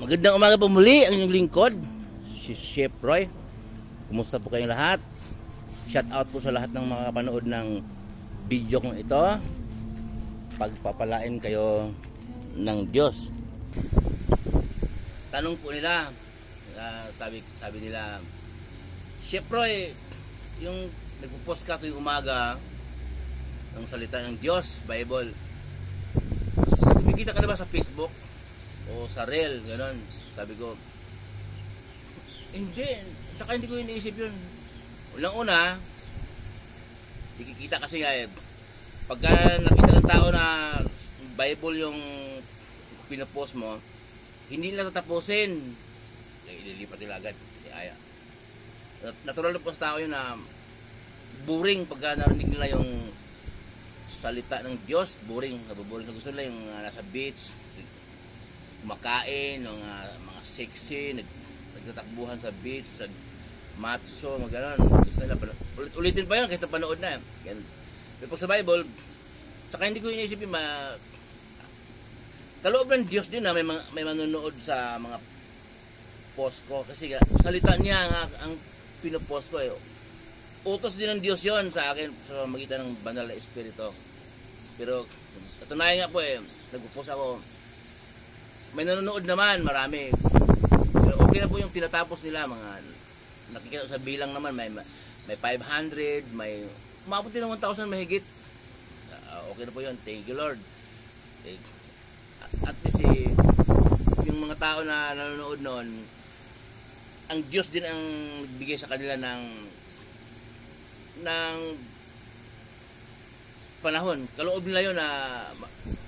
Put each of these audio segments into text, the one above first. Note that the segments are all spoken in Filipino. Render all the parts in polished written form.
Magandang umaga po muli ang inyong lingkod, si Chef Roy. Kumusta po kayong lahat? Shout out po sa lahat ng mga kapanood ng video kong ito. Pagpapalain kayo ng Diyos. Tanong po nila, sabi nila, Chef Roy, yung nagpo-post ka tuwing umaga ng salita ng Diyos, Bible, kumikita ka na ba sa Facebook o sa reel, gano'n? Sabi ko, hindi, tsaka hindi ko iniisip yun. Unang-una, ikikita kasi nga pagka nakita ng tao na Bible yung pinapost mo, hindi nila tatapusin, ililipat nila agad. Natural na po sa tao yun na boring pagka narinig nila yung salita ng Diyos, boring, nabuboring. Gusto nila yung nasa beach, kumakain, mga sexy, nagtatakbuhan sa beach, sa macho, gano'n. Gusto nila, ulitin pa yun kahit napanood na. Pero pag sa Bible, saka hindi ko iniisip yung kaloob ng Diyos din na may manonood sa mga post ko. Kasi salita niya ang pinopost ko. Utos din ng Diyos yon sa akin sa magitan ng banal na espiritu. Pero katunayan nga po nagpo-post ako. May nanonood naman, marami. Pero okay na po yung tinatapos nila, mga nakikita sa bilang naman, may 500, may umabot din ng 1,000 mahigit. Okay na po yun, thank you Lord. At least yung mga tao na nanonood noon, ang Diyos din ang nagbigay sa kanila ng panahon. Kaloob nila yun na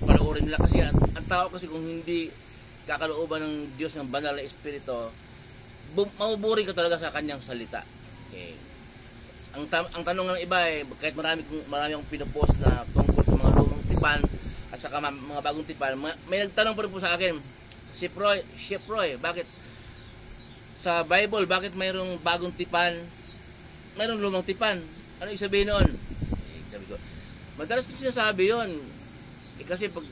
panoorin nila, kasi ang tao kasi kung hindi kakalooban ng Diyos ng banal na espiritu, mabuboring ka talaga sa kanyang salita. Okay. Ang tanong ng iba kahit marami akong pinopost na tungkol sa mga lumang tipan at saka mga bagong tipan, may nagtanong pa rin po sa akin, Chef Roy, bakit sa Bible, bakit mayroong bagong tipan, mayroong lumang tipan? Ano ibig sabihin noon? Sabi ko, madalas ko sinasabi yun. Kasi pag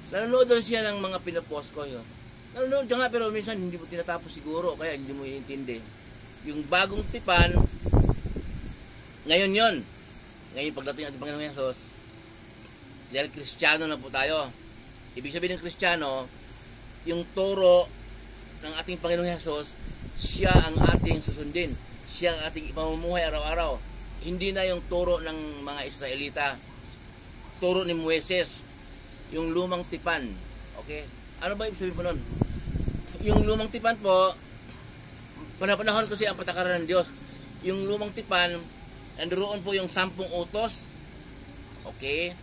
nanonood doon siya ng mga pinapost ko yun, nanonood nga, pero minsan hindi mo tinatapos siguro, kaya hindi mo iintindi. Yung bagong tipan, ngayon yon. Ngayon pagdating natin Panginoong Hesus, dahil Kristiyano na po tayo. Ibig sabihin ng Kristiyano, yung turo ng ating Panginoong Hesus, siya ang ating susundin. Siya ang ating ipamumuhay araw-araw. Hindi na yung turo ng mga Israelita, turo ni Moises, yung lumang tipan. Okay? Ano ba ibig sabihin po nun? Yung lumang tipan po, panahon kasi ang patakaran ng Diyos. Yung lumang tipan, nandoon po yung 10 utos. Okay?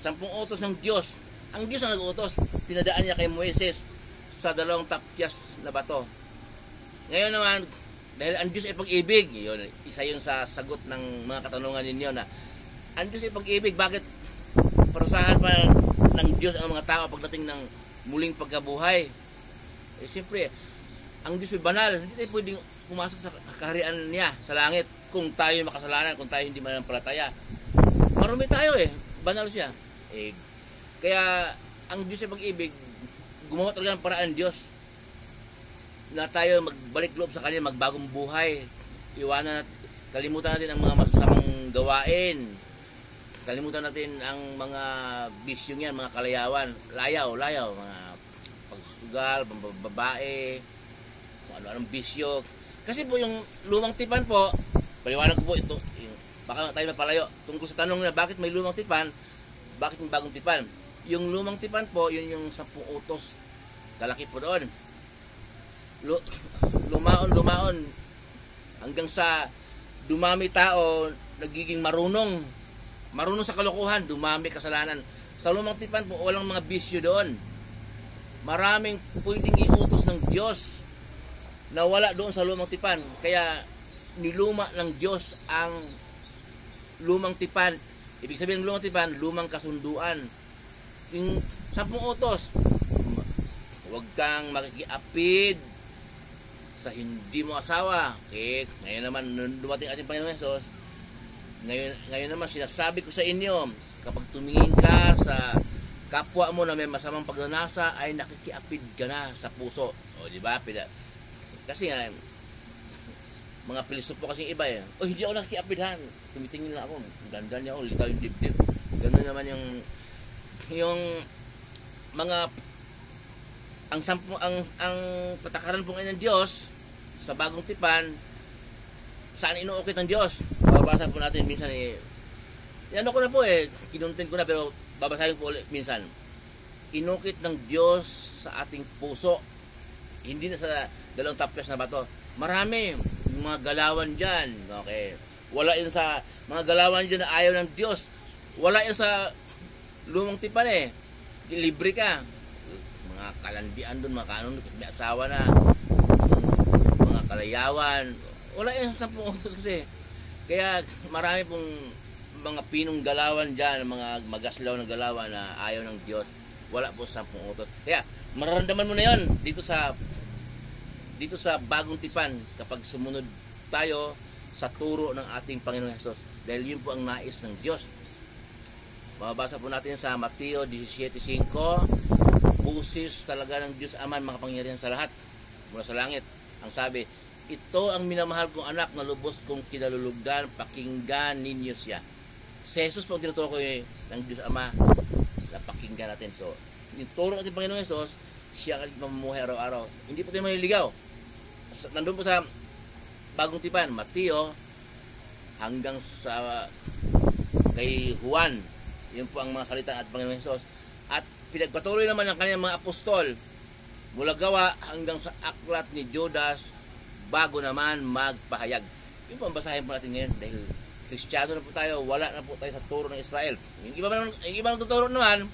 10 utos ng Diyos. Ang Diyos ang nag-utos. Pinadaan niya kay Moises sa 2 tapyas na bato. Ngayon naman, dahil ang Diyos ay pag-ibig, yun, isa yun sa sagot ng mga katanungan ninyo na ang Diyos ay pag-ibig, bakit parusahan pa ng Diyos ang mga tao pagdating ng muling pagkabuhay? Siyempre, ang Diyos ay banal, hindi tayo pwedeng pumasok sa kaharian niya sa langit kung tayo makasalanan, kung tayo hindi manampalataya. Marumi tayo banal siya. Kaya ang Diyos ay pag-ibig, gumawa talaga ng paraan Diyos na tayo magbalik loob sa Kanya, magbagong buhay. Kalimutan natin ang mga masasamang gawain. Kalimutan natin ang mga bisyong yan, mga kalayawan. Layaw, mga pagsusugal, pambabae, kung ano-anong bisyo. Kasi po yung lumang tipan po, paliwanag ko po ito, baka tayo mapalayo. Tungkol sa tanong na bakit may lumang tipan, bakit may bagong tipan? Yung lumang tipan po, yun yung 10 utos. Kalaki po doon. Lumaon hanggang sa dumami tao, nagiging marunong sa kalokohan, dumami kasalanan. Sa lumang tipan po, walang mga bisyo doon. Maraming pwedeng iutos ng Diyos na wala doon sa lumang tipan. Kaya niluma ng Diyos ang lumang tipan. Ibig sabihin ng lumang tipan, lumang kasunduan. Yung 10 utos, huwag kang makikiapid sa hindi mo asawa. Okay, ngayon naman dumating ating Panginoon Hesus, ngayon naman sinasabi ko sa inyo, kapag tumingin ka sa kapwa mo na may masamang pagnanasa ay nakikiapid ka na sa puso. O di ba? Kasi nga mga pilosopo kasi iba eh. O hindi ako nakikiapidhan. Tumitingin lang ako. Ganda niya ako, litaw yung dibdib. Ganun naman yung mga ang patakaran po ngayon ng Diyos sa bagong tipan, saan inuukit ng Diyos? Babasa po natin minsan ano ko na po kinuntin ko na, pero babasahin po ulit minsan. Inukit ng Diyos sa ating puso, hindi na sa dalawang tapyas na bato. Marami mga galawan dyan, okay? Wala yun sa mga galawan dyan na ayaw ng Diyos. Wala yun sa lumang tipan libre ka. Mga kalandian doon, mga kanon, may asawa na, mga kalayawan. Wala yun sa 10 utos kasi. Kaya marami pong mga pinong galawan dyan, mga magaslaw na galawan na ayaw ng Diyos. Wala po sa 10 utos. Kaya mararamdaman mo na yun dito sa bagong tipan kapag sumunod tayo sa turo ng ating Panginoon Hesus. Dahil yun po ang nais ng Diyos. Mababasa po natin sa Mateo 17:5. Busis talaga ng Diyos Ama, makapangyarihan sa lahat mula sa langit. Ang sabi, ito ang minamahal kong anak na lubos kong kinalulugdan, pakinggan ninyo siya. Si Jesus po ang tinuturo ko ng Diyos Ama na pakinggan natin. So, yung turo natin Panginoon Hesus, siya ang mamumuhay araw-araw. Hindi po tayo maliligaw. Nandun po sa bagong tipan, Mateo hanggang sa kay Juan, yun po ang mga salita at Panginoon Hesus. At pinagpatuloy naman ng kanyang mga apostol mula Gawa hanggang sa aklat ni Judas bago naman magpahayag. Yun po ang basahin po natin ngayon dahil Kristiyano na po tayo, wala na po tayo sa turo ng Israel. Yung iba ng tuturo naman,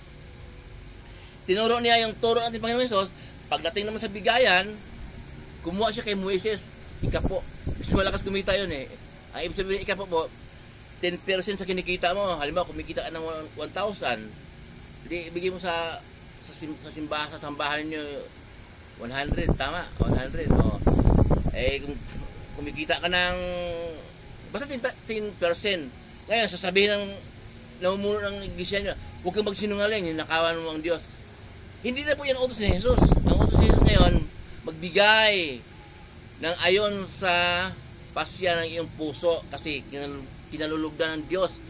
tinuro niya yung turo natin Panginoon Hesus. Pagdating naman sa bigayan, kumuha siya kay Moises, ikapo. Kasi malakas kumita yun Ang ibig sabihin ikapo po, 10% sa kinikita mo. Halimbawa, kumikita ka ng 1,000, hindi ibigay mo sa simbahan, sa sambahan nyo 100, tama? 100, kung kumikita ka ng basta 10%, ngayon sasabihin ng namumuno ng iglesia nyo, huwag kang magsinungaling, ninakawan mo ang Diyos. Hindi na po yan utos ni Jesus. Ang utos ni Jesus ngayon, magbigay ng ayon sa pasya ng iyong puso, kasi kinalulugdan ng Diyos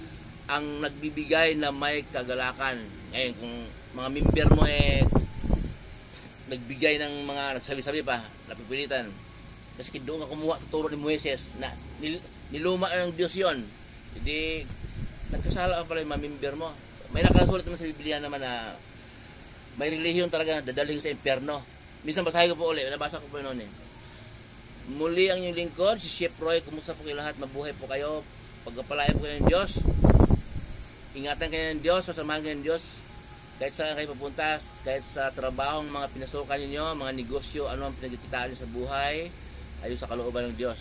ang nagbibigay na may kagalakan. Ngayon, kung mga member mo nagbigay ng mga nagsabi-sabi pa, napipilitan, kasi doon ka kumuha sa turo ni Moises na niluma ng Diyos yon. Hindi nagkasala ka pala yung mga member mo. May nakasulat naman sa Biblia naman na may relihiyon talaga na dadalhin sa impyerno. Minsan basahin ko po ulit, nabasa ko po noon Muli ang inyong lingkod, si Chef Roy, kumusta po kayo lahat? Mabuhay po kayo, pagpapalain po kayo ng Diyos, ingatan kayo ng Diyos, sasamahan kayo ng Diyos kahit saan kayo pupunta, kahit sa trabaho, mga pinasukan ninyo, mga negosyo, ano ang pinagkikitaan nyo sa buhay, ayon sa kalooban ng Diyos.